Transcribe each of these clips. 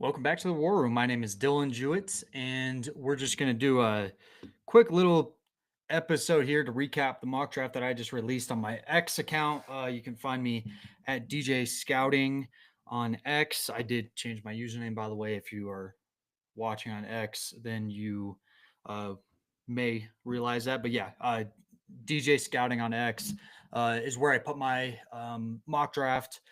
Welcome back to the War Room. My name is Dillon Jewett, and we're just going to do a quick little episode here to recap the mock draft that I just released on my X account. You can find me at DJ Scouting on X. I did change my username, by the way. If you are watching on X, then you uh, may realize that. But yeah, DJ Scouting on X is where I put my mock draft.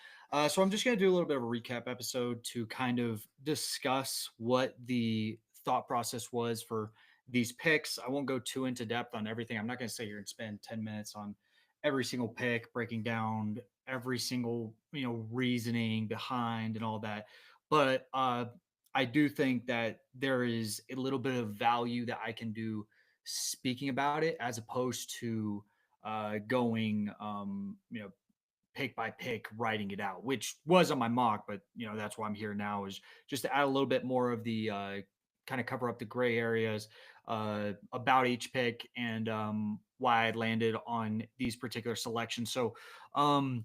So I'm just going to do a little bit of a recap episode to kind of discuss what the thought process was for these picks. I won't go too into depth on everything. I'm not going to sit here and spend 10 minutes on every single pick, breaking down every single, reasoning behind and all that. But I do think that there is a little bit of value that I can do speaking about it as opposed to going, pick by pick, writing it out, which was on my mock, but that's why I'm here now is just to add a little bit more of the kind of cover up the gray areas about each pick and why I landed on these particular selections. So I'm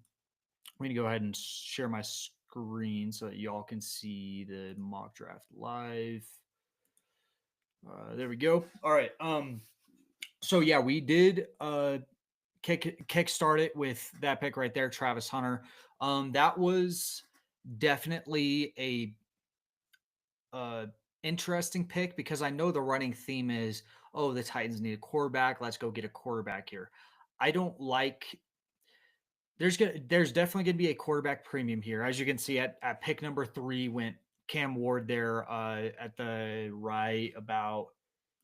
going to go ahead and share my screen so that y'all can see the mock draft live. There we go. All right. So yeah, we did kick start it with that pick right there, Travis Hunter. That was definitely a uh interesting pick because I know the running theme is, oh, the Titans need a quarterback. Let's go get a quarterback here. I don't like there's definitely going to be a quarterback premium here. As you can see at pick number 3 went Cam Ward there at the right about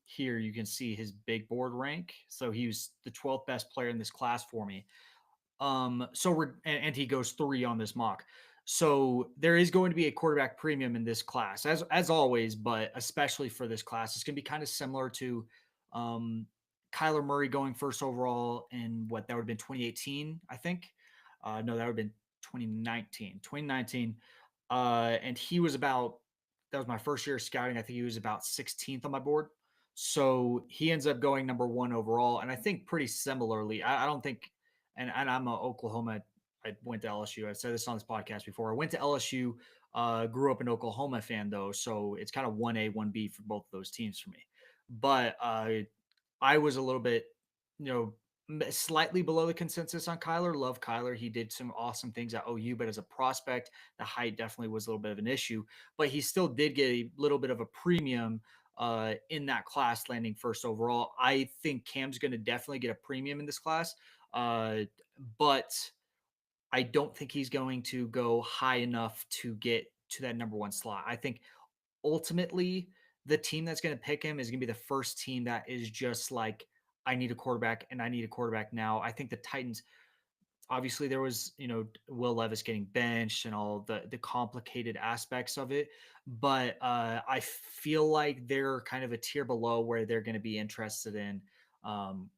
here. You can see his big board rank. So he was the 12th best player in this class for me. So and he goes 3 on this mock. So there is going to be a quarterback premium in this class, as always, but especially for this class, it's going to be kind of similar to um, Kyler Murray going first overall in what that would have been 2018, I think. No, that would have been 2019. 2019, and he was about that was my first year of scouting. I think he was about 16th on my board. So he ends up going number 1 overall, and I think pretty similarly. I don't think and I'm a Oklahoma. I went to LSU. I said this on this podcast before. I went to LSU. Grew up an Oklahoma fan though, so it's kind of 1A, 1B for both of those teams for me. But I was a little bit, you slightly below the consensus on Kyler. Love Kyler. He did some awesome things at OU, but as a prospect, the height definitely was a little bit of an issue. But he still did get a little bit of a premium in that class, landing first overall. I think Cam's going to definitely get a premium in this class. Uh, but I don't think he's going to go high enough to get to that number 1 slot. I think ultimately the team that's going to pick him is going to be the first team that is just like, I need a quarterback and I need a quarterback now. I think the Titans, obviously there was, Will Levis getting benched and all the complicated aspects of it. But I feel like they're kind of a tier below where they're going to be interested in, um,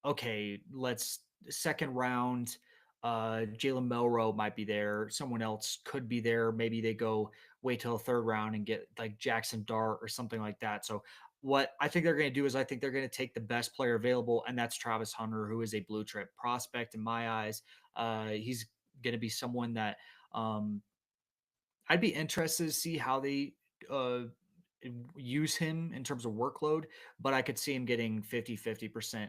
okay, let's second round. Jalen Melrose might be there. Someone else could be there. Maybe they go wait till the third round and get like Jackson Dart or something like that. So what I think they're going to do is I think they're going to take the best player available, and that's Travis Hunter, who is a blue chip prospect in my eyes. He's going to be someone that um, I'd be interested to see how they uh, use him in terms of workload, but I could see him getting 50-50%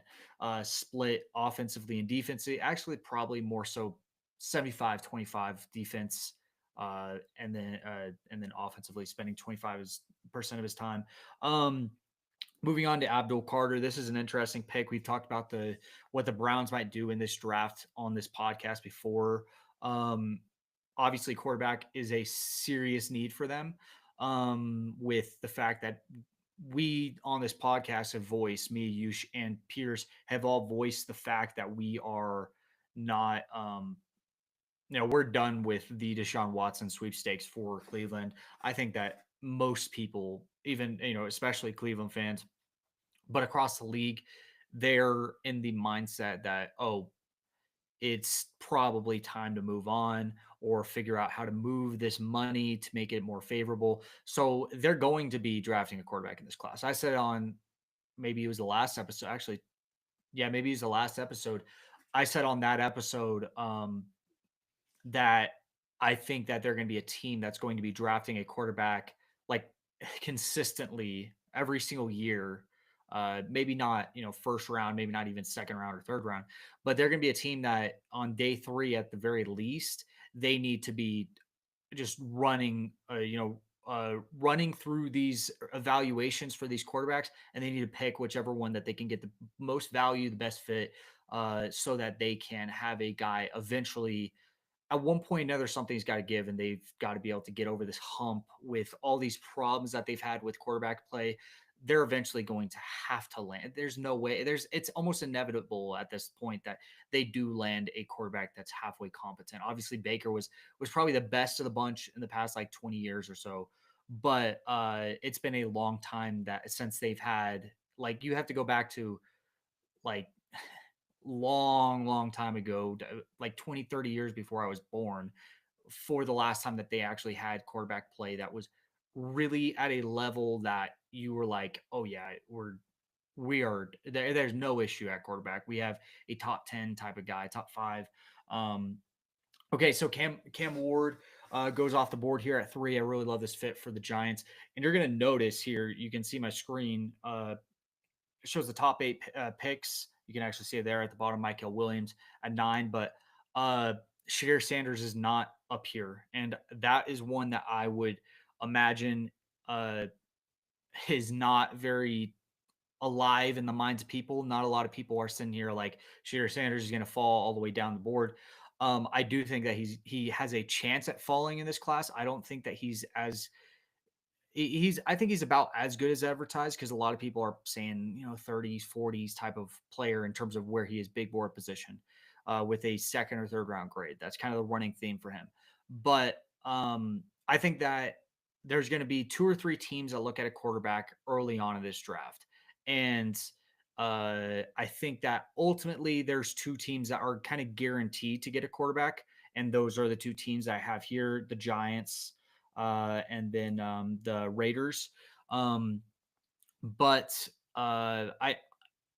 split offensively and defensively. Actually, probably more so 75-25 defense. And then offensively spending 25% of his time. Um, Moving on to Abdul Carter, this is an interesting pick. We've talked about the what the Browns might do in this draft on this podcast before. Um, Obviously, quarterback is a serious need for them. With the fact that we on this podcast have voiced, me, Yush, and Pierce have all voiced the fact that we are not, we're done with the Deshaun Watson sweepstakes for Cleveland. I think that most people, even, especially Cleveland fans, but across the league, they're in the mindset that, oh, it's probably time to move on or figure out how to move this money to make it more favorable. So they're going to be drafting a quarterback in this class. I said on maybe it was the last episode, actually, yeah, maybe it was the last episode. I said on that episode that I think that they're going to be a team that's going to be drafting a quarterback consistently every single year. Maybe not, first round, maybe not even second round or third round, but they're going to be a team that on day three, at the very least, they need to be just running through these evaluations for these quarterbacks, and they need to pick whichever one that they can get the most value, the best fit, so that they can have a guy eventually at one point or another, something's got to give, and they've got to be able to get over this hump with all these problems that they've had with quarterback play. They're eventually going to have to land. There's no way. It's almost inevitable at this point that they do land a quarterback that's halfway competent. Obviously, Baker was probably the best of the bunch in the past like 20 years or so, but it's been a long time that since they've had, like, you have to go back to like long time ago, like 20, 30 years before I was born, for the last time that they actually had quarterback play that was really at a level that you were like, oh yeah, we are there, there's no issue at quarterback. We have a top 10 type of guy, top five. um okay, so Cam Ward goes off the board here at 3. I really love this fit for the Giants, and you're going to notice here, you can see my screen, it shows the top 8 picks. You can actually see it there at the bottom. Michael Williams at 9, but uh, Shadir Sanders is not up here, and that is one that I would imagine uh, is not very alive in the minds of people. Not a lot of people are sitting here like Shadir Sanders is going to fall all the way down the board. I do think that he has a chance at falling in this class. I don't think that he's as he's I think he's about as good as advertised, because a lot of people are saying, 30s, 40s type of player in terms of where he is big board position, with a second or third round grade. That's kind of the running theme for him. But I think that there's going to be 2 or 3 teams that look at a quarterback early on in this draft. And I think that ultimately there's 2 teams that are kind of guaranteed to get a quarterback. And those are the 2 teams I have here: the Giants, and then the Raiders. Um, but I,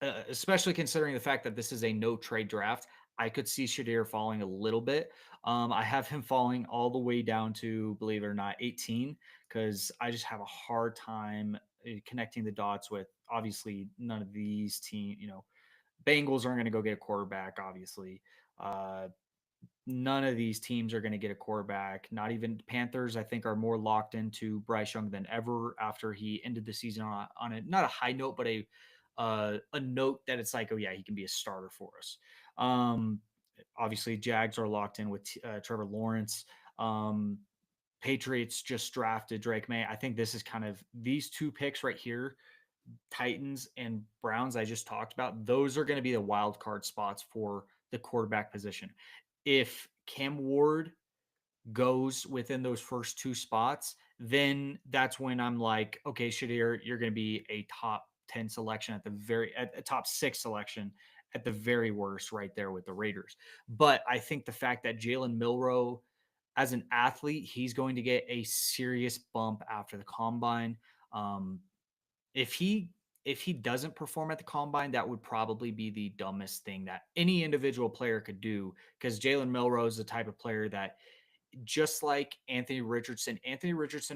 especially considering the fact that this is a no trade draft, I could see Shadir falling a little bit. I have him falling all the way down to, believe it or not, 18, because I just have a hard time connecting the dots with, obviously, none of these teams. Bengals aren't going to go get a quarterback, obviously. Uh, None of these teams are going to get a quarterback. Not even Panthers, I think, are more locked into Bryce Young than ever after he ended the season on a not a high note, but a note that it's like, oh yeah, he can be a starter for us. Um, Obviously, Jags are locked in with Trevor Lawrence. Um, Patriots just drafted Drake May. I think this is kind of these 2 picks right here, Titans and Browns, I just talked about. Those are going to be the wild card spots for the quarterback position. If Cam Ward goes within those first 2 spots, then that's when I'm like, okay, Shadir, you're going to be a top 10 selection at a top 6 selection at the very worst, right there with the Raiders. But I think the fact that Jalen Milroe, as an athlete, he's going to get a serious bump after the combine. Um, if he doesn't perform at the combine, that would probably be the dumbest thing that any individual player could do, because Jalen Milroe is the type of player that, just like Anthony Richardson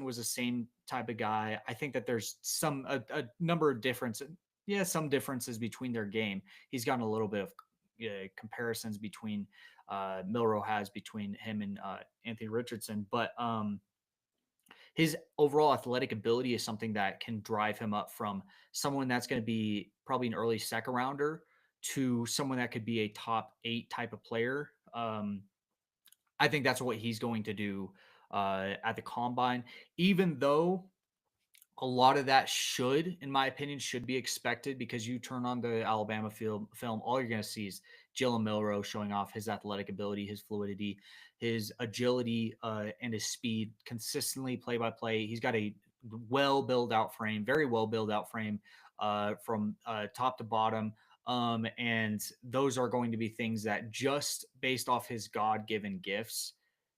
was the same type of guy. I think that there's a number of differences. Yeah, some differences between their game. He's gotten a little bit of comparisons between Milroe has between him and Anthony Richardson, but his overall athletic ability is something that can drive him up from someone that's going to be probably an early second rounder to someone that could be a top 8 type of player. I think that's what he's going to do at the combine, even though a lot of that should, in my opinion, should be expected, because you turn on the Alabama film, all you're going to see is Jalen Milroe showing off his athletic ability, his fluidity, his agility, and his speed consistently, play by play. He's got a well built out frame, very well built out frame, from top to bottom. And those are going to be things that, just based off his God given gifts,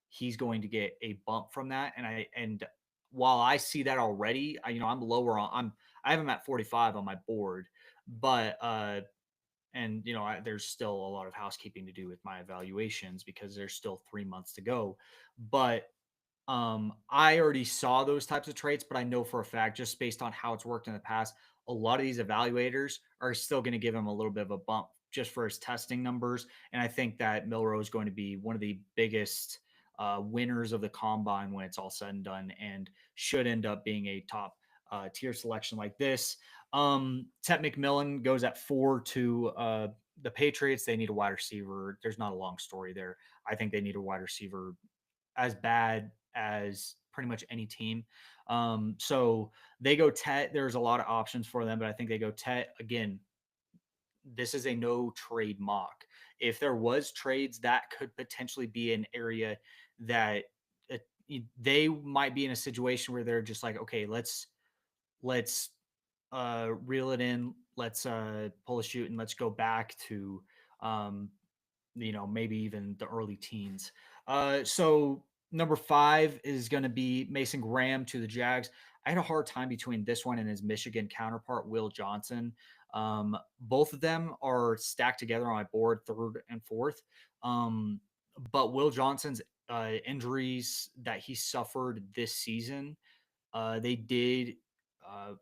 he's going to get a bump from that. And while I see that already, I'm lower on. I have him at 45 on my board, but and there's still a lot of housekeeping to do with my evaluations, because there's still 3 months to go. But I already saw those types of traits, but I know for a fact, just based on how it's worked in the past, a lot of these evaluators are still going to give him a little bit of a bump just for his testing numbers. And I think that Milrow is going to be one of the biggest winners of the combine when it's all said and done, and should end up being a top tier selection like this. Tet McMillan goes at 4 to the Patriots. They need a wide receiver. There's not a long story there. I think they need a wide receiver as bad as pretty much any team. So they go Tet. There's a lot of options for them, but I think they go Tet again. This is a no trade mock. If there was trades, that could potentially be an area that uh, they might be in a situation where they're just like, okay, let's reel it in, let's pull a shoot, and let's go back to um, maybe even the early teens. So number 5 is going to be Mason Graham to the Jags. I had a hard time between this one and his Michigan counterpart, Will Johnson. Both of them are stacked together on my board, third and fourth. Um, but Will Johnson's injuries that he suffered this season, they did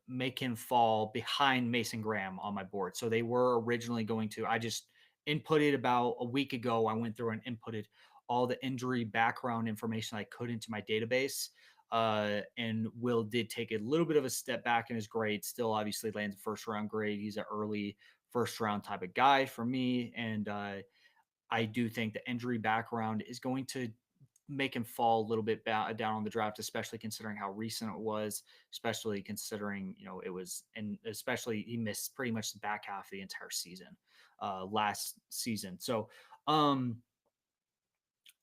make him fall behind Mason Graham on my board. So they were originally going to, I just inputted about a week ago. I went through and inputted all the injury background information I could into my database. And Will did take a little bit of a step back in his grade, still obviously lands a first round grade. He's an early first round type of guy for me. And I do think the injury background is going to make him fall a little bit down on the draft, especially considering how recent it was, especially considering, it was, and especially he missed pretty much the back half of the entire season last season. So, um,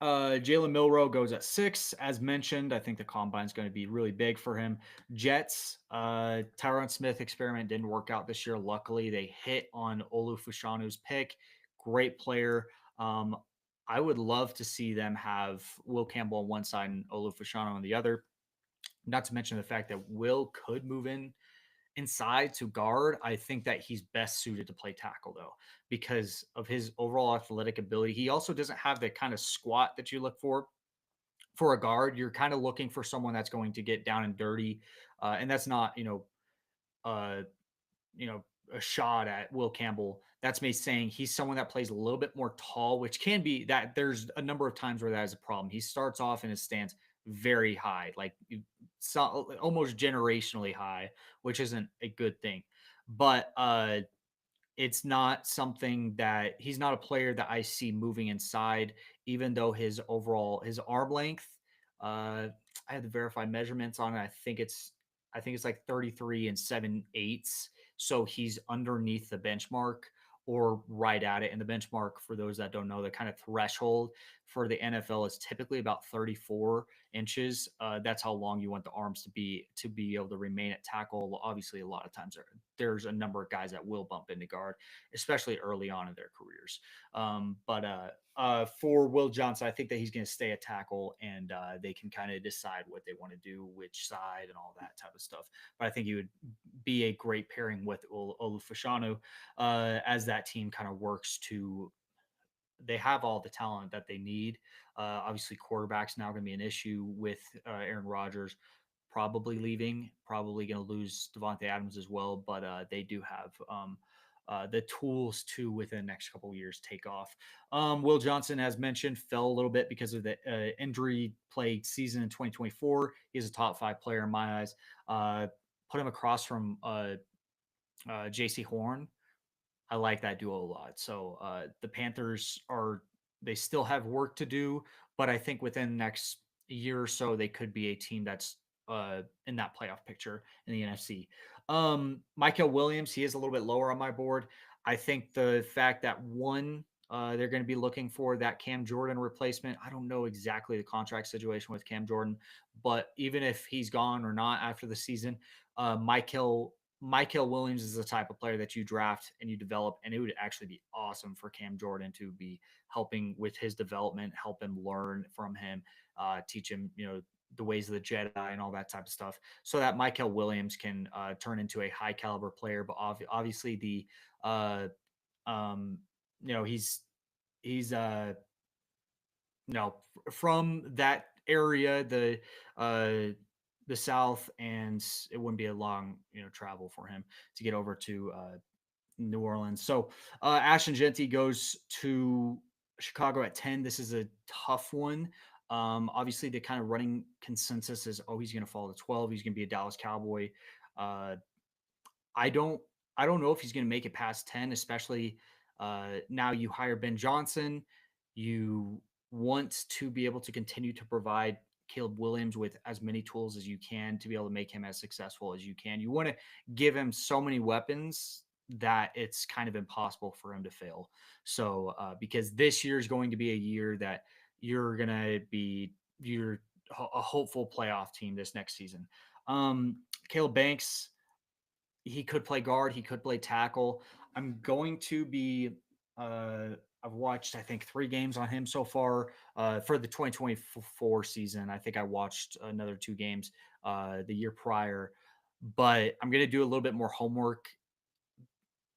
Jalen Milrow goes at 6, as mentioned. I think the combine is going to be really big for him. Jets, Tyron Smith experiment didn't work out this year. Luckily, they hit on Olu Fushanu's pick. Great player. Um, I would love to see them have Will Campbell on one side and Olu Fushanu on the other. Not to mention the fact that Will could move in inside to guard. I think that he's best suited to play tackle though, because of his overall athletic ability. He also doesn't have the kind of squat that you look for a guard. You're kind of looking for someone that's going to get down and dirty, and that's not uh, you know, a shot at Will Campbell. That's me saying he's someone that plays a little bit more tall, which can be that there's a number of times where that is a problem. He starts off in his stance very high, like almost generationally high, which isn't a good thing. But it's not something that he's not a player that I see moving inside, even though his arm length, I had to verify measurements on it. I think it's like 33 and 7/8. So he's underneath the benchmark or right at it. And the benchmark, for those that don't know, the kind of threshold for the NFL is typically about 34 inches. That's how long you want the arms to be able to remain at tackle. Obviously, a lot of times there's a number of guys that will bump into guard, especially early on in their careers. But for Will Johnson, I think that he's going to stay at tackle, and they can kind of decide what they want to do, which side, and all that type of stuff. But I think he would be a great pairing with Olufashanu as that team kind of works to. They have all the talent that they need. Obviously, quarterback's now going to be an issue with Aaron Rodgers probably leaving, probably going to lose Devontae Adams as well, but they do have the tools to, within the next couple of years, take off. Will Johnson, as mentioned, fell a little bit because of the injury plagued season in 2024. He's a top 5 player in my eyes. Put him across from JC Horn. I like that duo a lot. So the Panthers they still have work to do, but I think within the next year or so they could be a team that's in that playoff picture in the NFC. Michael Williams, he is a little bit lower on my board. I think the fact that they're going to be looking for that Cam Jordan replacement. I don't know exactly the contract situation with Cam Jordan, but even if he's gone or not after the season, Michael Williams is the type of player that you draft and you develop, and it would actually be awesome for Cam Jordan to be helping with his development, help him learn from him, teach him, the ways of the Jedi and all that type of stuff, so that Michael Williams can turn into a high caliber player. But obviously, uh, um, he's from that area, the South, and it wouldn't be a long travel for him to get over to New Orleans. So Ashton Genty goes to Chicago at 10. This is a tough one. Obviously, the kind of running consensus is, oh, he's going to fall to 12. He's going to be a Dallas Cowboy. Uh, I don't I don't know if he's going to make it past 10, especially now you hire Ben Johnson. You want to be able to continue to provide Caleb Williams with as many tools as you can to be able to make him as successful as you can. You want to give him so many weapons that it's kind of impossible for him to fail. So because this year is going to be a year that you're a hopeful playoff team this next season. Caleb Banks, he could play guard, he could play tackle. I'm going to be I've watched I think 3 games on him so far for the 2024 season. I think I watched another 2 games the year prior, but I'm going to do a little bit more homework.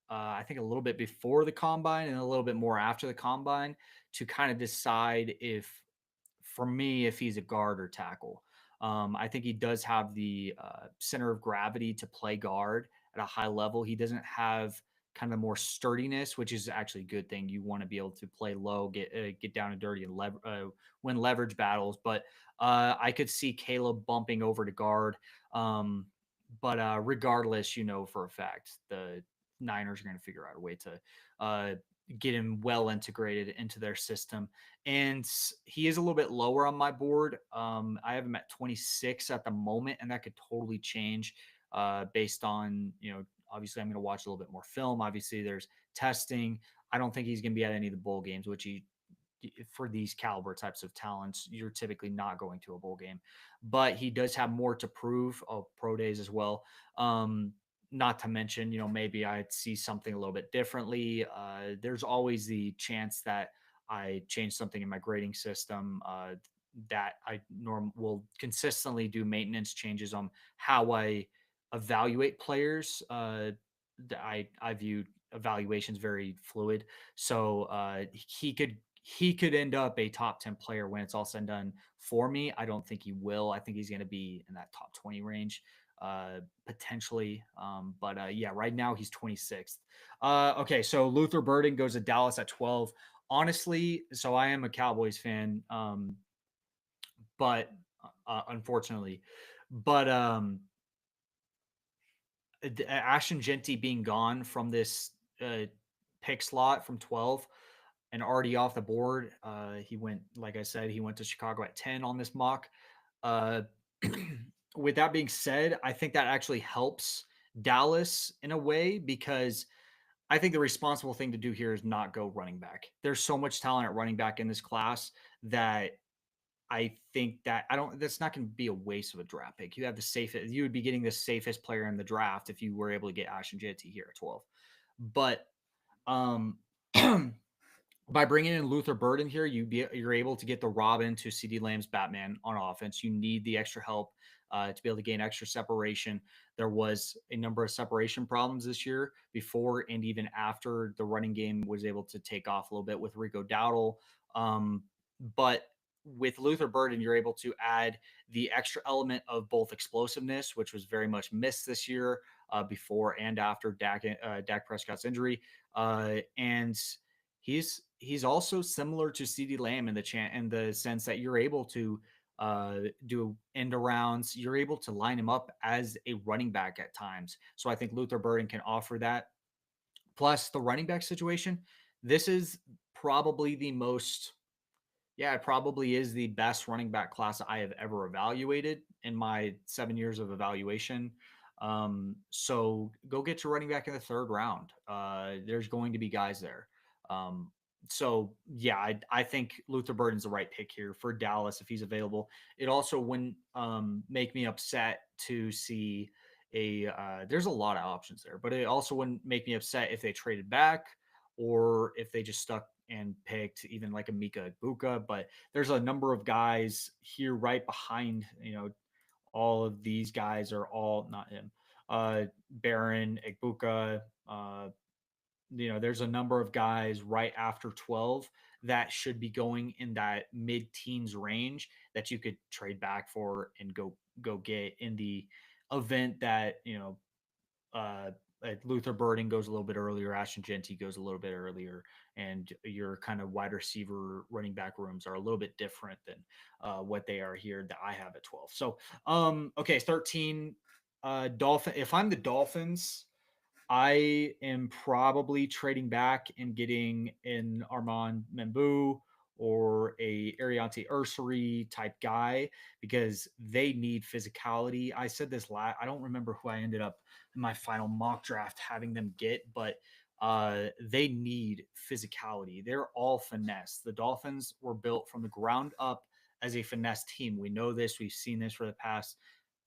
I think a little bit before the combine and a little bit more after the combine to kind of decide if for me, if he's a guard or tackle. I think he does have the center of gravity to play guard at a high level. He doesn't have kind of more sturdiness, which is actually a good thing. You want to be able to play low, get down and dirty, and win leverage battles. But I could see Caleb bumping over to guard. But regardless, for a fact, the Niners are going to figure out a way to uh, get him well integrated into their system. And he is a little bit lower on my board. I have him at 26 at the moment, and that could totally change based on, obviously I'm going to watch a little bit more film. Obviously, there's testing. I don't think he's going to be at any of the bowl games, which for these caliber types of talents, you're typically not going to a bowl game. But he does have more to prove. Oh, pro days as well. Not to mention, maybe I'd see something a little bit differently. There's always the chance that I change something in my grading system that I will consistently do maintenance changes on how I evaluate players. I view evaluations very fluid, so he could end up a top 10 player when it's all said and done for me. I don't think he will. I think he's going to be in that top 20 range potentially. But yeah, right now he's 26th. Okay, so Luther Burden goes to Dallas at 12. Honestly, so I am a Cowboys fan, but unfortunately, but Ashton Genty being gone from this pick slot from 12 and already off the board, he went, like I said, he went to Chicago at 10 on this mock. Uh, with that being said, I think that actually helps Dallas in a way because I think the responsible thing to do here is not go running back. There's so much talent at running back in this class that I think that I don't. That's not going to be a waste of a draft pick. You have the safest. You would be getting the safest player in the draft if you were able to get Ashton Jetty here at 12. But um, by bringing in Luther Burden here, you're able to get the Robin to CD Lamb's Batman on offense. You need the extra help to be able to gain extra separation. There was a number of separation problems this year before and even after the running game was able to take off a little bit with Rico Dowdle. But with Luther Burden, you're able to add the extra element of both explosiveness, which was very much missed this year before and after Dak Prescott's injury. And he's also similar to CeeDee Lamb in the sense that you're able to do end arounds. You're able to line him up as a running back at times. So I think Luther Burden can offer that. Plus the running back situation. This is probably the most yeah, it probably is the best running back class I have ever evaluated in my 7 years of evaluation. So go get your running back in the third round. There's going to be guys there. Um, so yeah, I think Luther Burden's the right pick here for Dallas if he's available. It also wouldn't make me upset to see there's a lot of options there, but it also wouldn't make me upset if they traded back or if they just stuck and picked even like a Mika Ibuka. But there's a number of guys here right behind, all of these guys are all not him. Baron, Ibuka, there's a number of guys right after 12 that should be going in that mid-teens range that you could trade back for and go get in the event that uh, Luther Burden goes a little bit earlier, Ashton Genty goes a little bit earlier, and your kind of wide receiver running back rooms are a little bit different than what they are here that I have at 12. So, okay, 13. Dolphin. If I'm the Dolphins, I am probably trading back and getting an Armand Membu or a Ariante Ursary type guy because they need physicality. I said this last, I don't remember who I ended up in my final mock draft having them get, but they need physicality. They're all finesse. The Dolphins were built from the ground up as a finesse team. We know this. We've seen this for the past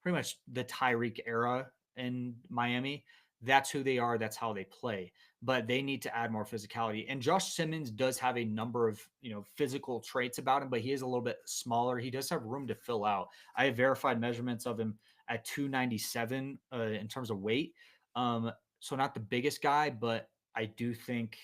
pretty much the Tyreek era in Miami. That's who they are. That's how they play. But they need to add more physicality. And Josh Simmons does have a number of physical traits about him, but he is a little bit smaller. He does have room to fill out. I have verified measurements of him at 297 in terms of weight. So not the biggest guy, but I do think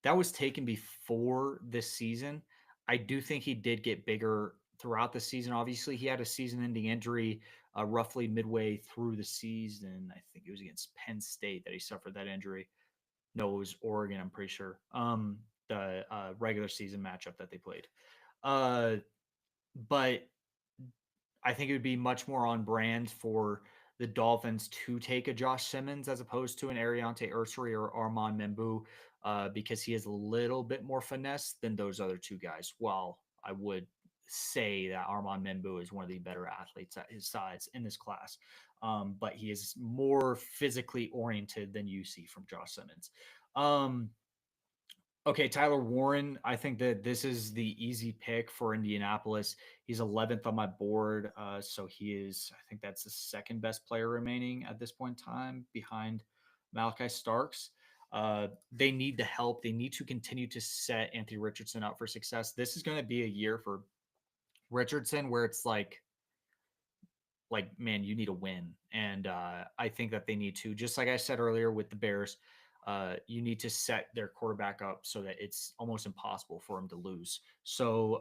that was taken before this season. I do think he did get bigger throughout the season. Obviously, he had a season-ending injury roughly midway through the season. I think it was against Penn State that he suffered that injury. No, it was Oregon. I'm pretty sure. The regular season matchup that they played. Uh, but I think it would be much more on brand for the Dolphins to take a Josh Simmons as opposed to an Ariante Ursary or Armand Membu because he is a little bit more finesse than those other two guys. While I would say that Armand Membu is one of the better athletes at his size in this class, but he is more physically oriented than you see from Josh Simmons. Um, Okay, Tyler Warren. I think that this is the easy pick for Indianapolis. He's 11th on my board, so he is. I think that's the second best player remaining at this point in time, behind Malachi Starks. They need the help. They need to continue to set Anthony Richardson up for success. This is going to be a year for Richardson where it's like man, you need a win, and I think that they need to. Just like I said earlier with the Bears, you need to set their quarterback up so that it's almost impossible for him to lose. So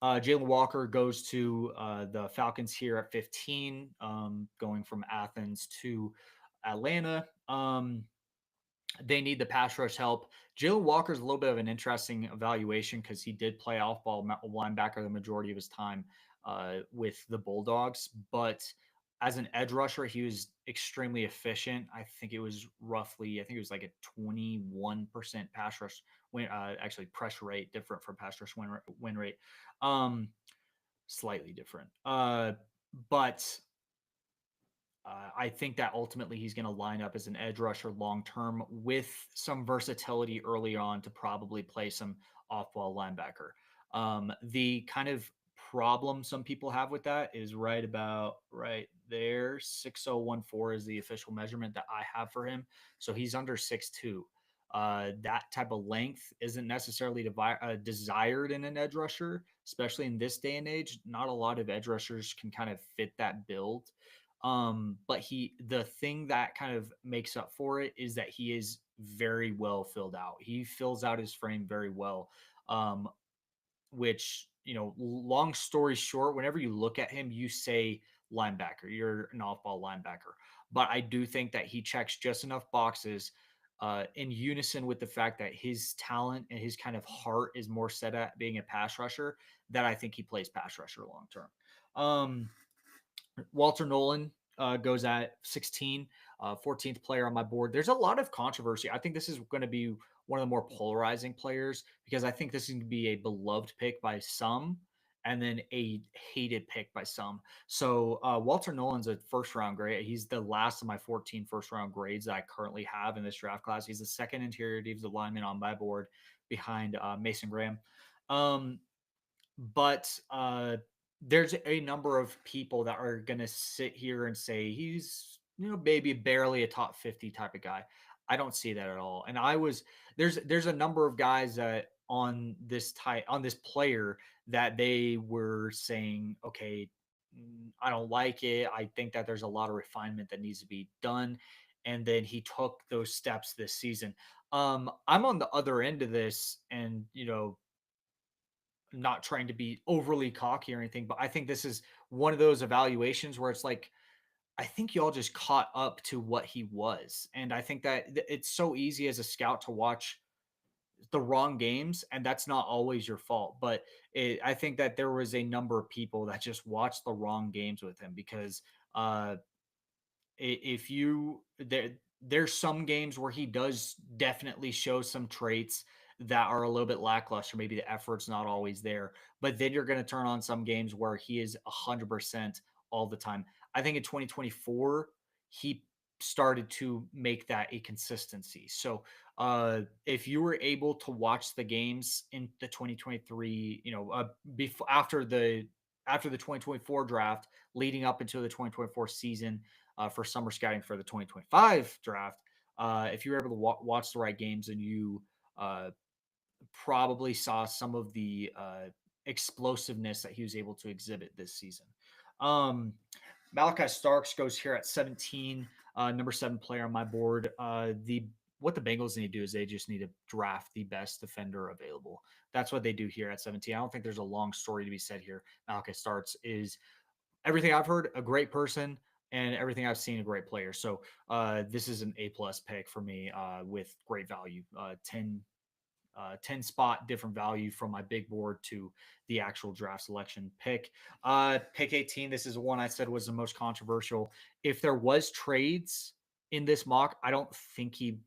Jalen Walker goes to the Falcons here at 15, going from Athens to Atlanta. They need the pass rush help. Jalen Walker is a little bit of an interesting evaluation because he did play off ball linebacker the majority of his time with the Bulldogs. But as an edge rusher, he was extremely efficient. I think it was like a 21% pass rush win, actually pressure rate, different from pass rush win rate. Um, Slightly different. But I think that ultimately he's going to line up as an edge rusher long term with some versatility early on to probably play some off ball linebacker. The kind of problem some people have with that is right about right there. 6014 is the official measurement that I have for him. So he's under 6'2". That type of length isn't necessarily desired in an edge rusher, especially in this day and age. Not a lot of edge rushers can kind of fit that build. But the thing that kind of makes up for it is that he is very well filled out. He fills out his frame very well. Which, long story short, whenever you look at him, you say linebacker, you're an off ball linebacker. But I do think that he checks just enough boxes in unison with the fact that his talent and his kind of heart is more set at being a pass rusher, that I think he plays pass rusher long term. Walter Nolan goes at 16, 14th player on my board. There's a lot of controversy. I think this is going to be one of the more polarizing players because I think this is going to be a beloved pick by some and then a hated pick by some. So Walter Nolan's a first round grade. He's the last of my 14 first round grades that I currently have in this draft class. He's the second interior defensive lineman on my board behind Mason Graham. But there's a number of people that are going to sit here and say he's maybe barely a top 50 type of guy. I don't see that at all. And there's a number of guys that on this player that they were saying, okay, I don't like it. I think that there's a lot of refinement that needs to be done. And then he took those steps this season. I'm on the other end of this, and not trying to be overly cocky or anything, but I think this is one of those evaluations where it's like, I think y'all just caught up to what he was. And I think that it's so easy as a scout to watch the wrong games, and that's not always your fault. But I think that there was a number of people that just watched the wrong games with him because uh, if you there's some games where he does definitely show some traits that are a little bit lackluster. Maybe the effort's not always there, but then you're going to turn on some games where he is 100% all the time. I think in 2024 he started to make that a consistency. So if you were able to watch the games in the 2023, before after the 2024 draft, leading up into the 2024 season, for summer scouting for the 2025 draft, if you were able to watch the right games, and you uh, probably saw some of the explosiveness that he was able to exhibit this season. Um, Malachi Starks goes here at 17, number 7 player on my board. The What the Bengals need to do is they just need to draft the best defender available. That's what they do here at 17. I don't think there's a long story to be said here. Malachi Starks is, everything I've heard, a great person, and everything I've seen, a great player. So this is an A+ pick for me, with great value. 10 spot different value from my big board to the actual draft selection pick. Pick 18. This is one I said was the most controversial. If there was trades in this mock, I don't think he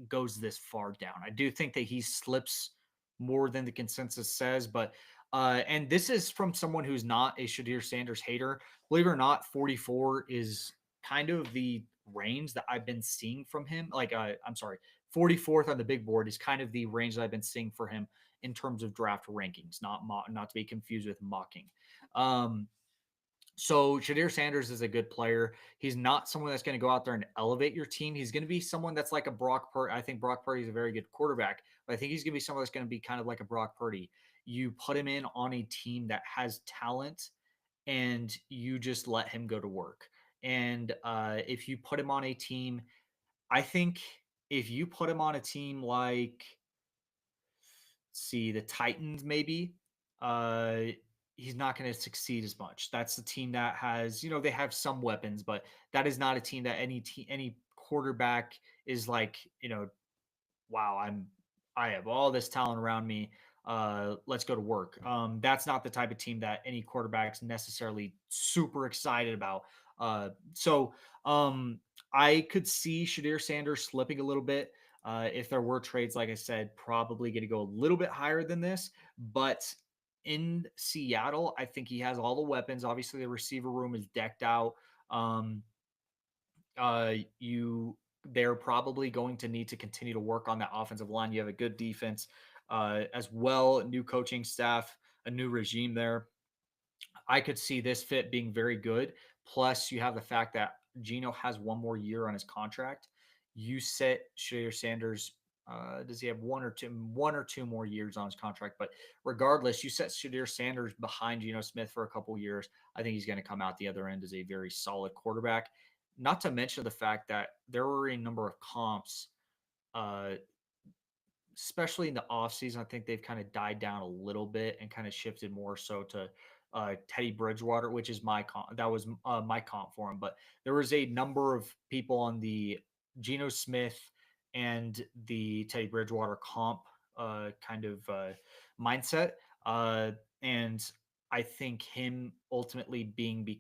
goes this far down. I do think that he slips more than the consensus says, but and this is from someone who's not a Shadir Sanders hater. Believe it or not, 44 is kind of the range that I've been seeing from him. Like, I'm sorry, 44th on the big board is kind of the range that I've been seeing for him in terms of draft rankings, not to be confused with mocking. Um, so Shadir Sanders is a good player. He's not someone that's going to go out there and elevate your team. He's going to be someone that's like a Brock Purdy. I think Brock Purdy is a very good quarterback, but I think he's going to be someone that's going to be kind of like a Brock Purdy. You put him in on a team that has talent, and you just let him go to work. And if you put him on a team, I think if you put him on a team like, see, the Titans, maybe, uh, he's not going to succeed as much. That's the team that has, they have some weapons, but that is not a team that any quarterback is like, wow, I have all this talent around me. Let's go to work. That's not the type of team that any quarterback's necessarily super excited about. So I could see Shadir Sanders slipping a little bit. If there were trades, like I said, probably going to go a little bit higher than this. But in Seattle, I think he has all the weapons. Obviously, the receiver room is decked out. Um, you They're probably going to need to continue to work on that offensive line. You have a good defense, as well, new coaching staff, a new regime there. I could see this fit being very good. Plus, you have the fact that Gino has one more year on his contract. You set Shadir Sanders. Does he have one or two more years on his contract? But regardless, you set Shadir Sanders behind Geno Smith for a couple years. I think he's going to come out the other end as a very solid quarterback. Not to mention the fact that there were a number of comps, uh, especially in the offseason. I think they've kind of died down a little bit and kind of shifted more so to Teddy Bridgewater, which is my comp. That was my comp for him. But there was a number of people on the Geno Smith and the Teddy Bridgewater comp kind of mindset. And I think him ultimately being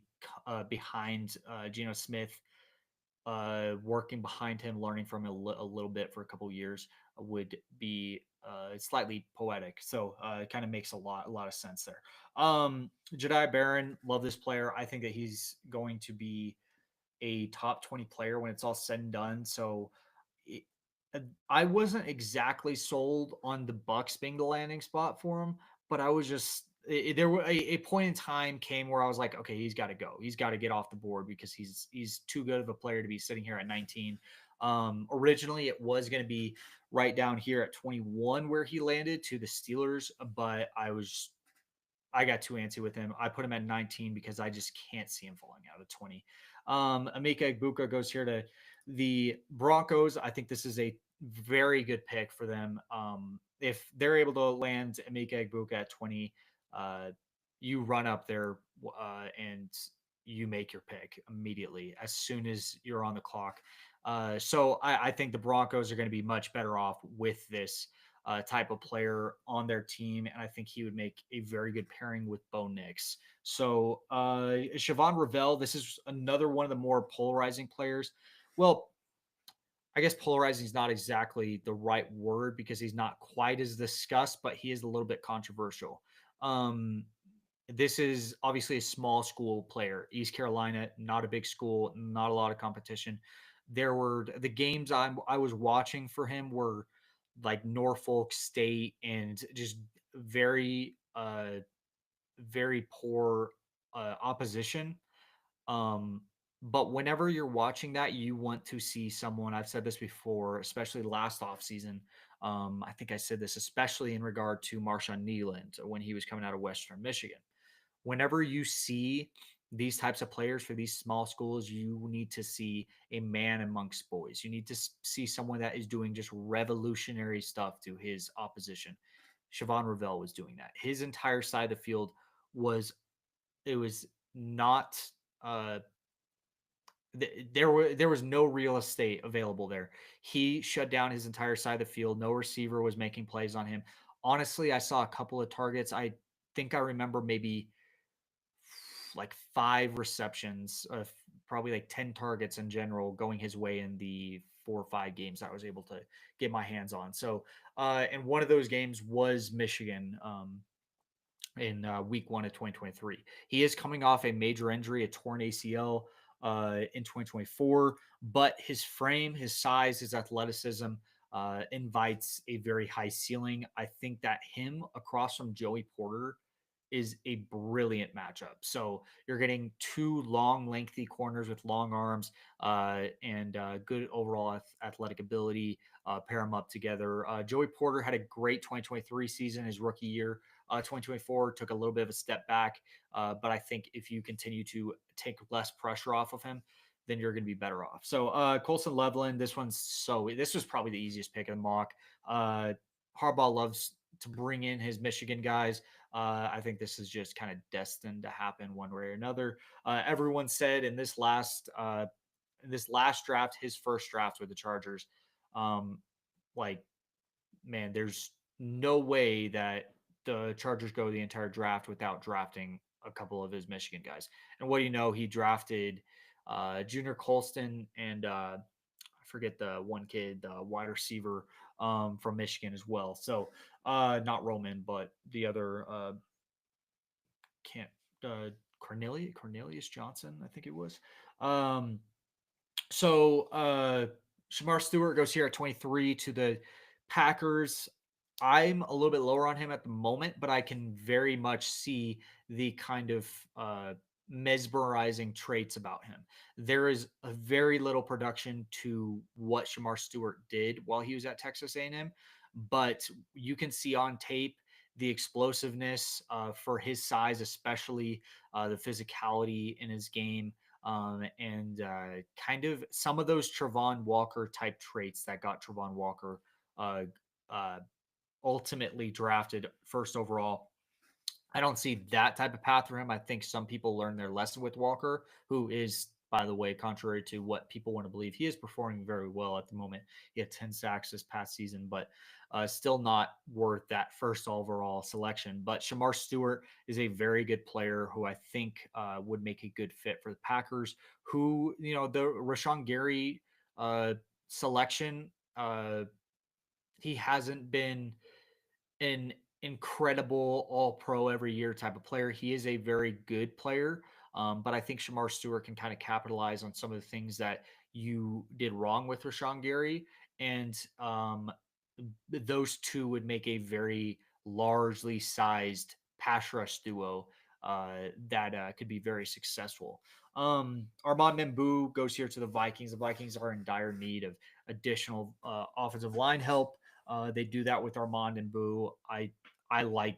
behind Geno Smith, working behind him, learning from him a little bit for a couple years would be slightly poetic. So it kind of makes a lot of sense there. Jedi Barron, love this player. I think that he's going to be a top 20 player when it's all said and done. So it, I wasn't exactly sold on the Bucks being the landing spot for him, but I was just there were a point in time came where I was like, okay, he's got to go. He's got to get off the board because he's too good of a player to be sitting here at 19. Originally, it was going to be right down here at 21 where he landed to the Steelers, but I got too antsy with him. I put him at 19 because I just can't see him falling out of 20. Emeka Egbuka goes here to the Broncos. I think this is a very good pick for them. If they're able to land Emeka Egbuka at 20, uh, you run up there and you make your pick immediately as soon as you're on the clock. So I think the Broncos are going to be much better off with this type of player on their team, and I think he would make a very good pairing with Bo Nix. So Siobhan Ravel, this is another one of the more polarizing players. Well, I guess polarizing is not exactly the right word because he's not quite as discussed, but he is a little bit controversial. Um, this is obviously a small school player. East Carolina, not a big school, not a lot of competition. There were the games I was watching for him were like Norfolk State and just very very poor opposition. Um, but whenever you're watching that, you want to see someone. I've said this before, especially last offseason. I think I said this especially in regard to Marshawn Nealand when he was coming out of Western Michigan. Whenever you see these types of players for these small schools, you need to see a man amongst boys. You need to see someone that is doing just revolutionary stuff to his opposition. Siobhan Ravel was doing that. His entire side of the field was it was not uh there was no real estate available there. He shut down his entire side of the field. No receiver was making plays on him. Honestly, I saw a couple of targets. I think I remember maybe like 5 receptions, probably like 10 targets in general going his way in the 4 or 5 games I was able to get my hands on. So, and one of those games was Michigan. In week 1 of 2023. He is coming off a major injury, a torn ACL in 2024, but his frame, his size, his athleticism invites a very high ceiling. I think that him across from Joey Porter is a brilliant matchup. So you're getting two long, lengthy corners with long arms and good overall athletic ability. Pair them up together. Joey Porter had a great 2023 season, his rookie year. 2024 took a little bit of a step back, but I think if you continue to take less pressure off of him, then you're going to be better off. So Colson Loveland, this was probably the easiest pick in the mock. Harbaugh loves to bring in his Michigan guys. I think this is just kind of destined to happen one way or another. Everyone said in this last draft, his first draft with the Chargers, um, like man, there's no way that the Chargers go the entire draft without drafting a couple of his Michigan guys. And what do you know? He drafted Junior Colston and I forget the one kid, the wide receiver from Michigan as well. So not Roman, but the other can't Cornelius Johnson, I think it was. Um, so Shamar Stewart goes here at 23 to the Packers. I'm a little bit lower on him at the moment, but I can very much see the kind of mesmerizing traits about him. There is a very little production to what Shamar Stewart did while he was at Texas A&M, but you can see on tape the explosiveness for his size, especially the physicality in his game and kind of some of those Travon Walker type traits that got Travon Walker uh, uh, ultimately drafted first overall. I don't see that type of path for him. I think some people learn their lesson with Walker, who is, by the way, contrary to what people want to believe, he is performing very well at the moment. He had 10 sacks this past season, but still not worth that first overall selection. But Shamar Stewart is a very good player who I think would make a good fit for the Packers. Who, you know, the Rashawn Gary uh, selection, he hasn't been an incredible all pro every year type of player. He is a very good player. But I think Shamar Stewart can kind of capitalize on some of the things that you did wrong with Rashawn Gary. And those two would make a very largely sized pass rush duo that could be very successful. Armand Membu goes here to the Vikings. The Vikings are in dire need of additional offensive line help. They do that with Armand and Boo. I like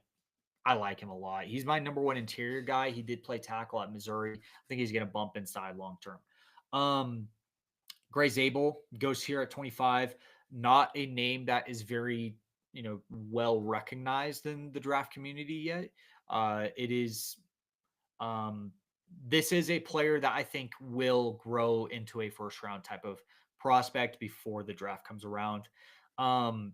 I like him a lot. He's my number one interior guy. He did play tackle at Missouri. I think he's going to bump inside long term. Gray Zabel goes here at 25. not a name that is very, well recognized in the draft community yet. It is um, this is a player that I think will grow into a first round type of prospect before the draft comes around. Um,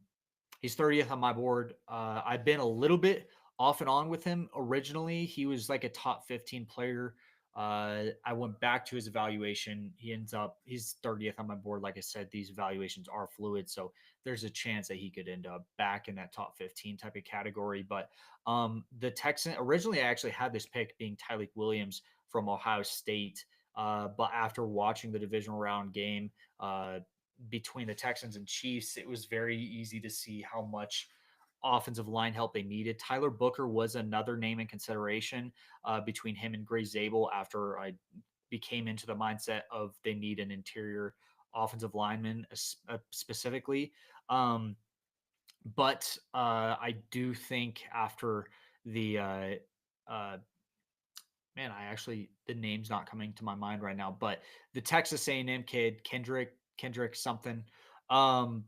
He's 30th on my board. I've been a little bit off and on with him. Originally, he was like a top 15 player. I went back to his evaluation. He's 30th on my board. Like I said, these evaluations are fluid. So there's a chance that he could end up back in that top 15 type of category. But the Texan, originally, I actually had this pick being Tyleik Williams from Ohio State. But after watching the divisional round game, between the Texans and Chiefs, it was very easy to see how much offensive line help they needed. Tyler Booker was another name in consideration between him and Gray Zabel after I became into the mindset of they need an interior offensive lineman specifically. Um, but I do think after the uh, man, the name's not coming to my mind right now, but the Texas A&M kid, Kendrick something, um,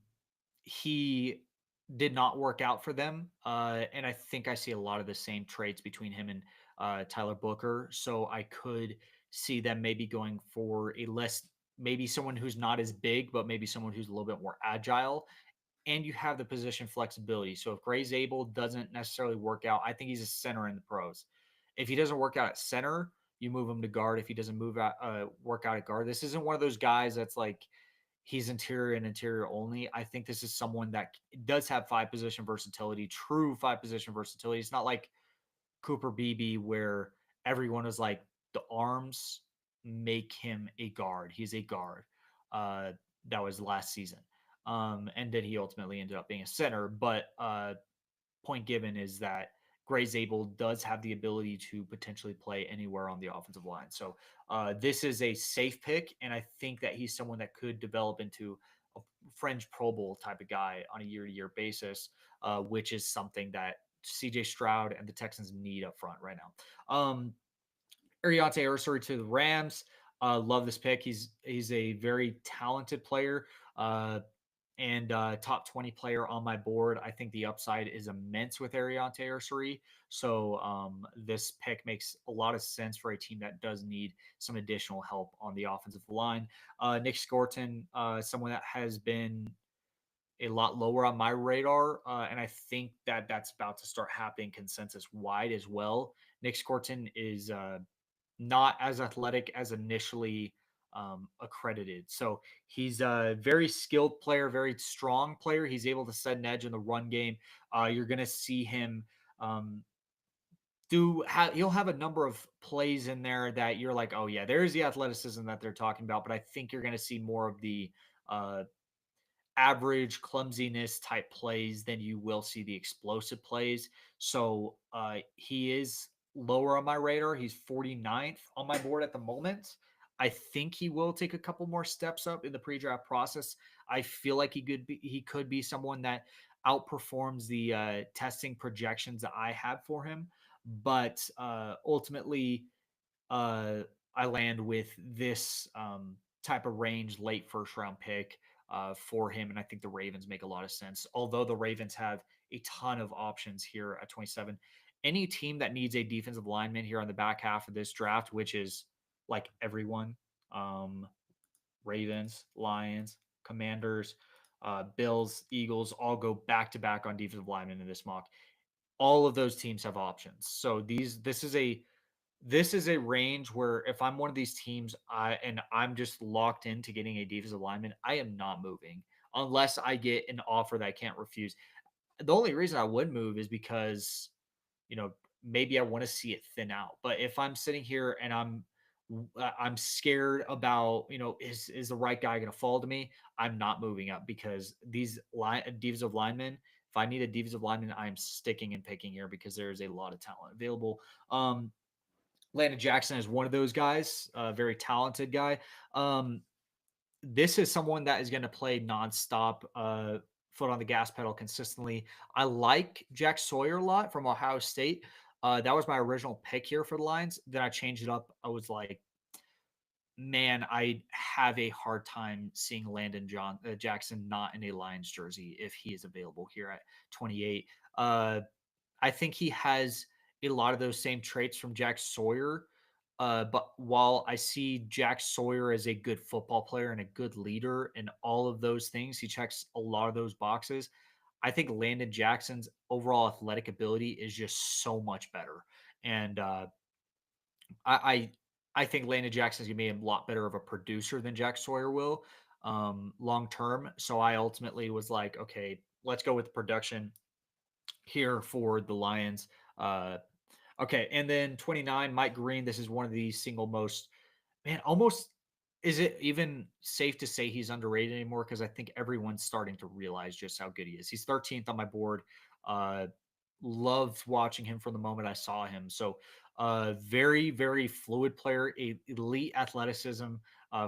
he did not work out for them, and I think I see a lot of the same traits between him and Tyler Booker. So I could see them maybe going for a less, maybe someone who's not as big, but maybe someone who's a little bit more agile, and you have the position flexibility. So if Gray Zabel doesn't necessarily work out, I think he's a center in the pros. If he doesn't work out at center, you move him to guard. If he doesn't work out at guard, this isn't one of those guys that's like he's interior and interior only. I think this is someone that does have five position versatility, true five position versatility. It's not like Cooper Beebe where everyone is like the arms make him a guard. He's a guard. Uh, that was last season. And then he ultimately ended up being a center. But point given is that Gray Zabel does have the ability to potentially play anywhere on the offensive line. So this is a safe pick, and I think that he's someone that could develop into a fringe Pro Bowl type of guy on a year-to-year basis, which is something that CJ Stroud and the Texans need up front right now. Ariante Ursary to the Rams. Love this pick. He's a very talented player. And top 20 player on my board. I think the upside is immense with Ariante Ursary. So this pick makes a lot of sense for a team that does need some additional help on the offensive line. Nick Scorton, someone that has been a lot lower on my radar, and I think that that's about to start happening consensus wide as well. Nick Scorton is not as athletic as initially accredited. So he's a very skilled player, very strong player. He's able to set an edge in the run game. You're going to see him um, he'll have a number of plays in there that you're like, oh yeah, there's the athleticism that they're talking about. But I think you're going to see more of the uh, average clumsiness type plays than you will see the explosive plays. So he is lower on my radar. He's 49th on my board at the moment. I think he will take a couple more steps up in the pre-draft process. I feel like he could be someone that outperforms the testing projections that I have for him. But ultimately, uh, I land with this type of range, late first round pick for him. And I think the Ravens make a lot of sense. Although the Ravens have a ton of options here at 27, any team that needs a defensive lineman here on the back half of this draft, which is like everyone, um, Ravens, Lions, Commanders, Bills, Eagles, all go back to back on defensive linemen in this mock. All of those teams have options. So this is a range where if I'm one of these teams, I'm just locked into getting a defensive lineman, I am not moving unless I get an offer that I can't refuse. The only reason I would move is because, you know, maybe I want to see it thin out. But if I'm sitting here and I'm scared about, is the right guy going to fall to me? I'm not moving up because these defensive linemen, if I need a defensive lineman, I'm sticking and picking here because there's a lot of talent available. Landon Jackson is one of those guys, a very talented guy. Um, this is someone that is going to play nonstop, foot on the gas pedal consistently. I like Jack Sawyer a lot from Ohio State. That was my original pick here for the Lions. Then I changed it up. I was like, man, I have a hard time seeing Jackson not in a Lions jersey if he is available here at 28. Uh, I think he has a lot of those same traits from Jack Sawyer. But while I see Jack Sawyer as a good football player and a good leader and all of those things, he checks a lot of those boxes. I think Landon Jackson's overall athletic ability is just so much better. And I, I I think Landon Jackson's gonna be a lot better of a producer than Jack Sawyer will long term. So I ultimately was like, okay, let's go with the production here for the Lions. Uh, okay, and then 29, Mike Green. This is one of the single most, man, almost, is it even safe to say he's underrated anymore? Because I think everyone's starting to realize just how good he is. He's 13th on my board. Uh, Loved watching him from the moment I saw him. So, very, very fluid player, elite athleticism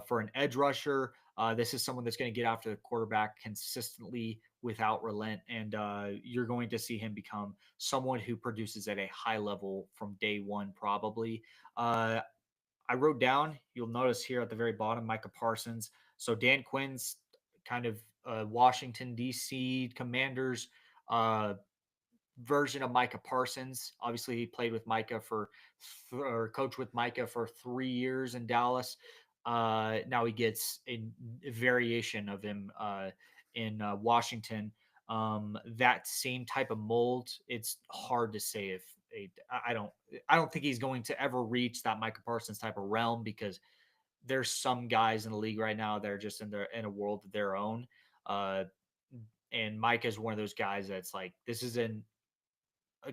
for an edge rusher. This is someone that's going to get after the quarterback consistently without relent, and you're going to see him become someone who produces at a high level from day one, probably. Uh, I wrote down, you'll notice here at the very bottom, Micah Parsons. So Dan Quinn's kind of Washington, D.C. Commanders uh, version of Micah Parsons. Obviously, he played with Micah or coached with Micah for 3 years in Dallas. Now he gets a variation of him in Washington. That same type of mold. It's hard to say if I don't think he's going to ever reach that Micah Parsons type of realm because there's some guys in the league right now that are just in a world of their own. Uh, and Mike is one of those guys that's like, this is a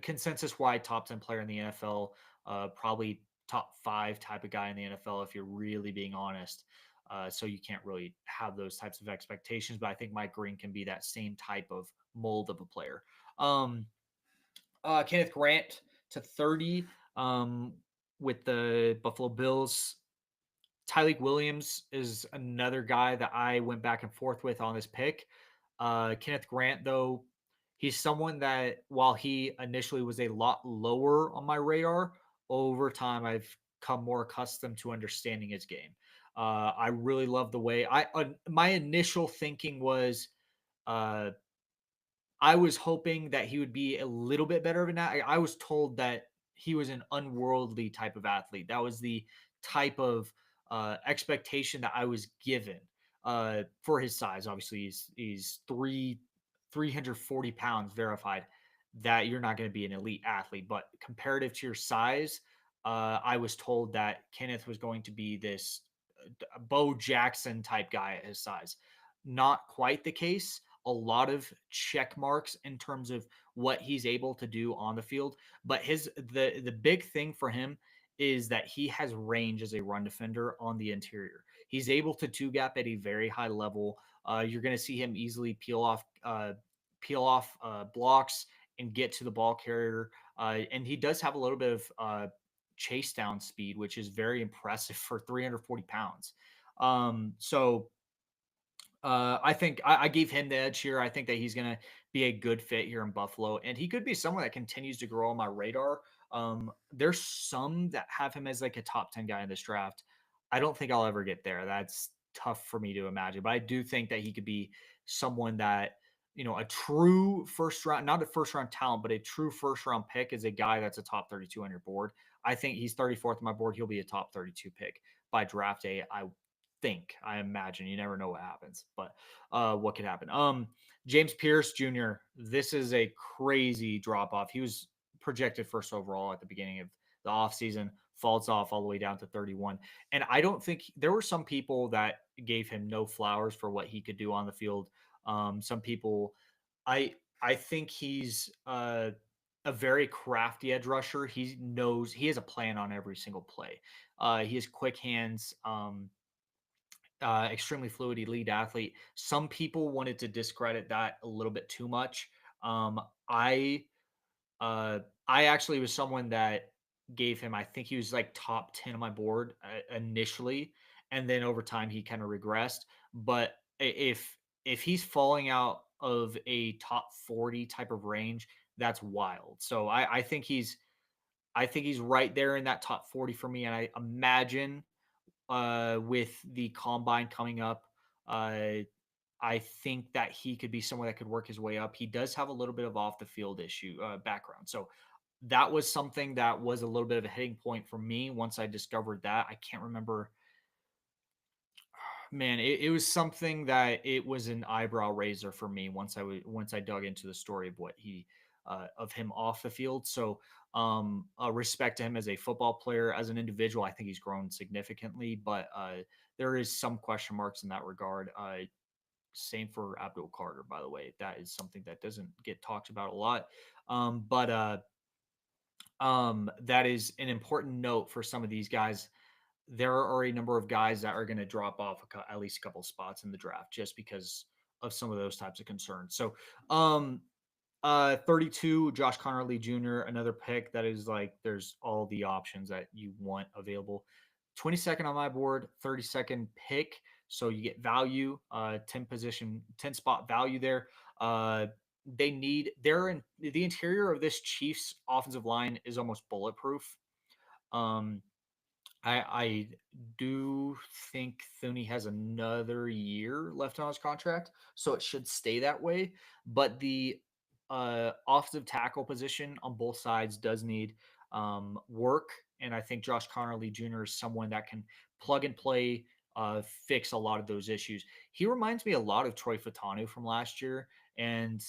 consensus wide top 10 player in the NFL, probably top five type of guy in the NFL, if you're really being honest. So you can't really have those types of expectations, but I think Mike Green can be that same type of mold of a player. Um, Kenneth Grant to 30 with the Buffalo Bills. Tyleik Williams is another guy that I went back and forth with on this pick. Kenneth Grant, though, he's someone that while he initially was a lot lower on my radar, over time I've come more accustomed to understanding his game. I really love the way my initial thinking was uh, I was hoping that he would be a little bit better of an athlete. I was told that he was an unworldly type of athlete. That was the type of expectation that I was given for his size. Obviously, he's 340 pounds verified. That you're not going to be an elite athlete, but comparative to your size, I was told that Kenneth was going to be this Bo Jackson type guy at his size. Not quite the case. A lot of check marks in terms of what he's able to do on the field, but the big thing for him is that he has range as a run defender on the interior. He's able to two gap at a very high level. You're going to see him easily peel off blocks and get to the ball carrier. And he does have a little bit of chase down speed, which is very impressive for 340 pounds. So I think I gave him the edge here. I think that he's going to be a good fit here in Buffalo, and he could be someone that continues to grow on my radar. There's some that have him as like a top 10 guy in this draft. I don't think I'll ever get there. That's tough for me to imagine, but I do think that he could be someone that, a true first round, not a first round talent, but a true first round pick is a guy that's a top 32 on your board. I think he's 34th on my board. He'll be a top 32 pick by draft day. I imagine. You never know what happens, but what could happen. James Pierce Jr. This is a crazy drop off. He was projected first overall at the beginning of the offseason, falls off all the way down to 31. And I don't think there were some people that gave him no flowers for what he could do on the field. Some people, I I think he's a very crafty edge rusher. He knows he has a plan on every single play. He has quick hands. Extremely fluid elite athlete. Some people wanted to discredit that a little bit too much. Um, I I actually was someone that gave him. I think he was like top 10 on my board initially, and then over time he kind of regressed. But if he's falling out of a top 40 type of range, that's wild. So I think he's right there in that top 40 for me, and I imagine with the combine coming up, uh, I think that he could be someone that could work his way up. He does have a little bit of off the field issue background, so that was something that was a little bit of a hitting point for me once I discovered that. I can't remember, man. It was something that it was an eyebrow raiser for me once I dug into the story of what he of him off the field. So respect to him as a football player, as an individual. I think he's grown significantly, but there is some question marks in that regard. Same for Abdul Carter, by the way. That is something that doesn't get talked about a lot. But that is an important note for some of these guys. There are a number of guys that are going to drop off at least a couple of spots in the draft just because of some of those types of concerns. So, 32, Josh Connerly Jr., another pick that is like there's all the options that you want available. 22nd on my board, 32nd pick. So you get value, 10 spot value there. They're in the interior of this Chiefs offensive line is almost bulletproof. Um, I do think Thuney has another year left on his contract, so it should stay that way. But the offensive tackle position on both sides does need work, and I think Josh Connerly Jr. is someone that can plug and play, fix a lot of those issues. He reminds me a lot of Troy Fatanu from last year, and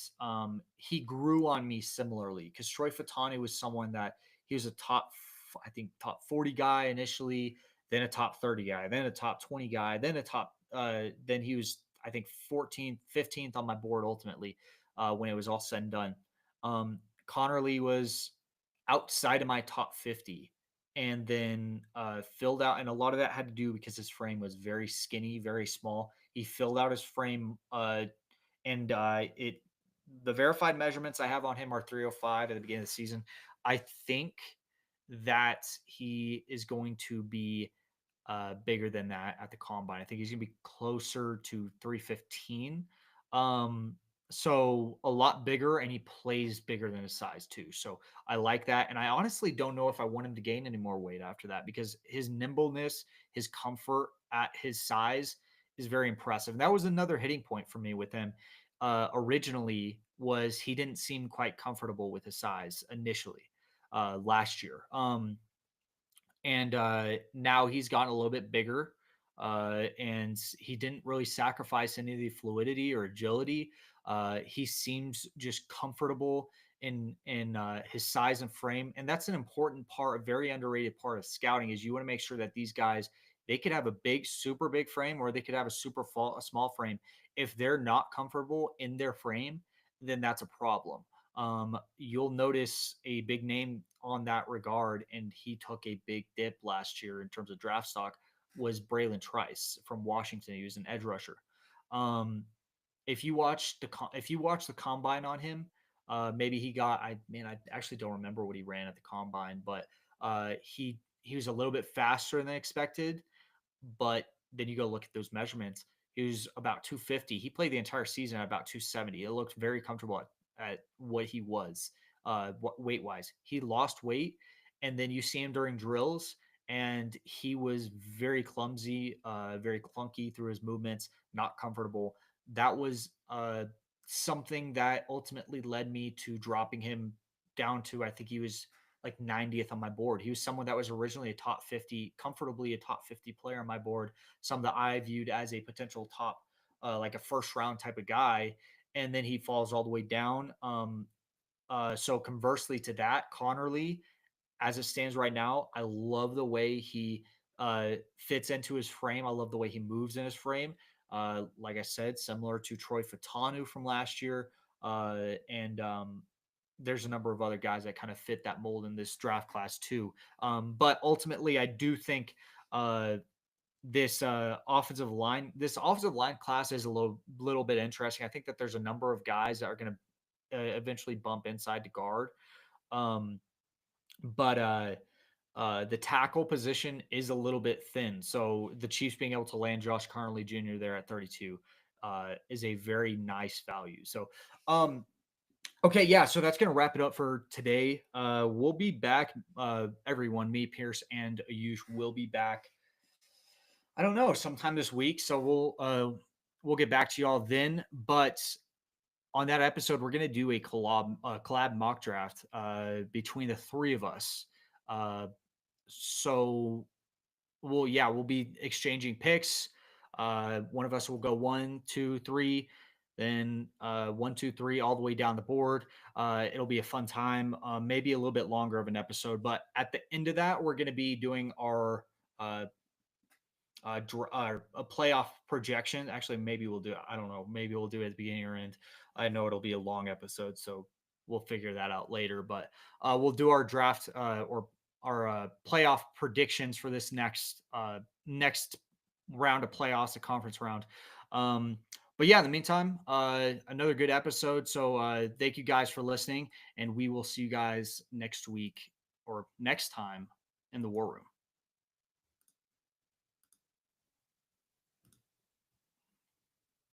he grew on me similarly because Troy Fatanu was someone that he was a I think top 40 guy initially, then a top 30 guy, then a top 20 guy, then he was, I think, 14th, 15th on my board ultimately when it was all said and done. Connerly was outside of my top 50 and then filled out. And a lot of that had to do because his frame was very skinny, very small. He filled out his frame and the verified measurements I have on him are 305 at the beginning of the season. I think that he is going to be bigger than that at the combine. I think he's going to be closer to 315. Um, so a lot bigger, and he plays bigger than his size too. So I like that. And I honestly don't know if I want him to gain any more weight after that because his nimbleness, his comfort at his size is very impressive. And that was another hitting point for me with him. Originally was he didn't seem quite comfortable with his size initially last year. And now he's gotten a little bit bigger, and he didn't really sacrifice any of the fluidity or agility. He seems just comfortable in his size and frame, and that's an important part, a very underrated part of scouting. Is you want to make sure that these guys they could have a big, super big frame, or they could have a small frame. If they're not comfortable in their frame, then that's a problem. You'll notice a big name on that regard, and he took a big dip last year in terms of draft stock. Was Braylon Trice from Washington? He was an edge rusher. Um, if you watch the combine on him, maybe he got. I actually don't remember what he ran at the combine, but he was a little bit faster than expected. But then you go look at those measurements. He was about 250. He played the entire season at about 270. It looked very comfortable at what he was weight wise. He lost weight, and then you see him during drills, and he was very clumsy, very clunky through his movements, not comfortable. That was something that ultimately led me to dropping him down to, I think he was like 90th on my board. He was someone that was originally a top 50, comfortably a top 50 player on my board, some that I viewed as a potential top, like a first round type of guy. And then he falls all the way down. So conversely to that, Connerly, as it stands right now, I love the way he fits into his frame. I love the way he moves in his frame. Like I said, similar to Troy Fatanu from last year. And there's a number of other guys that kind of fit that mold in this draft class too. But ultimately, I do think this offensive line class is a little bit interesting. I think that there's a number of guys that are going to eventually bump inside to guard. Um, but the tackle position is a little bit thin. So the Chiefs being able to land Josh Connerly Jr. there at 32 is a very nice value. So, okay, yeah. So that's gonna wrap it up for today. We'll be back. Everyone, me, Pierce, and Ayush will be back I don't know, sometime this week. So we'll get back to y'all then. But on that episode, we're gonna do a collab mock draft between the three of us. Uh, so we'll be exchanging picks. One of us will go one, two, three, then one, two, three, all the way down the board. It'll be a fun time, maybe a little bit longer of an episode. But at the end of that, we're going to be doing our uh, a playoff projection. Actually, maybe we'll do it. I don't know. Maybe we'll do it at the beginning or end. I know it'll be a long episode, so we'll figure that out later. But we'll do our draft or our playoff predictions for this next round of playoffs, a conference round. Um, but yeah, in the meantime, another good episode. So thank you guys for listening, and we will see you guys next week or next time in the War Room.